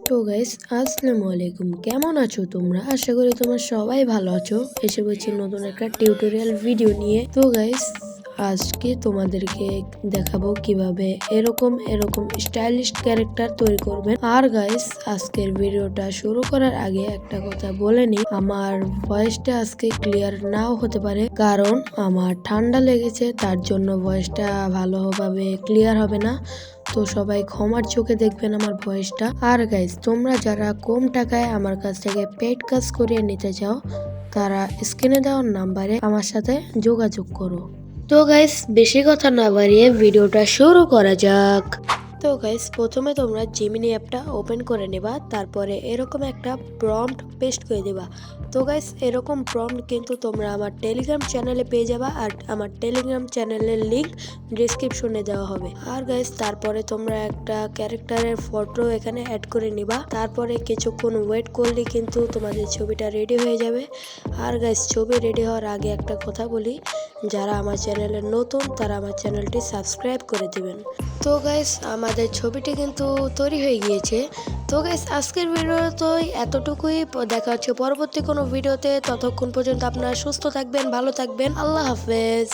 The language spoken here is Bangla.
তো গাইস আসসালামু আলাইকুম, কেমন আছো তোমরা? আশা করি তোমরা সবাই ভালো আছো। এসে বলছি নতুন একটা টিউটোরিয়াল ভিডিও নিয়ে। তো গাইস আজকে তোমাদেরকে দেখাবো কিভাবে এরকম এরকম স্টাইলিশ ক্যারেক্টার তৈরি করবেন। আর গাইস আজকের ভিডিওটা শুরু করার আগে একটা কথা বলে নি, আমার ভয়েসটা আজকে ক্লিয়ার নাও হতে পারে, কারণ আমার ঠান্ডা লেগেছে, তার জন্য ভয়েসটা ভালোভাবে ক্লিয়ার হবে না। তো সবাই ক্ষমার চোখে দেখবেন আমার ভয়েসটা। আর গাইজ তোমরা যারা কম টাকায় আমার কাছ থেকে পেড কাজ করিয়ে নিতে চাও, তারা স্ক্রিনে দেওয়ার নাম্বারে আমার সাথে যোগাযোগ করো। তো গাইজ বেশি কথা না বাড়িয়ে ভিডিওটা শুরু করা যাক। তো গাইস প্রথমে তোমরা জিমিনি অ্যাপটা ওপেন করে নেবা, তারপরে এরকম একটা প্রম্পট পেস্ট করে দেবা। তো গাইস এরকম প্রম্পট কিন্তু তোমরা আমার টেলিগ্রাম চ্যানেলে পেয়ে যাবা, আর আমার টেলিগ্রাম চ্যানেলের লিংক ডিসক্রিপশনে দেওয়া হবে। আর গাইস তারপরে তোমরা একটা ক্যারেক্টারের ফটো এখানে অ্যাড করে নিবা, তারপরে কিছুক্ষণ ওয়েট করলে কিন্তু তোমাদের ছবিটা রেডি হয়ে যাবে। আর গাইস ছবি রেডি হওয়ার আগে একটা কথা বলি, যারা আমার চ্যানেলে নতুন তারা আমার চ্যানেলটি সাবস্ক্রাইব করে দিবেন। তো গাইস আমাদের ছবিটি কিন্তু তৈরি হয়ে গিয়েছে। তো গাইস আজকের ভিডিও তো এতটুকুই, দেখা হচ্ছে পরবর্তী কোনো ভিডিওতে। ততক্ষণ পর্যন্ত আপনারা সুস্থ থাকবেন, ভালো থাকবেন, আল্লাহ হাফেজ।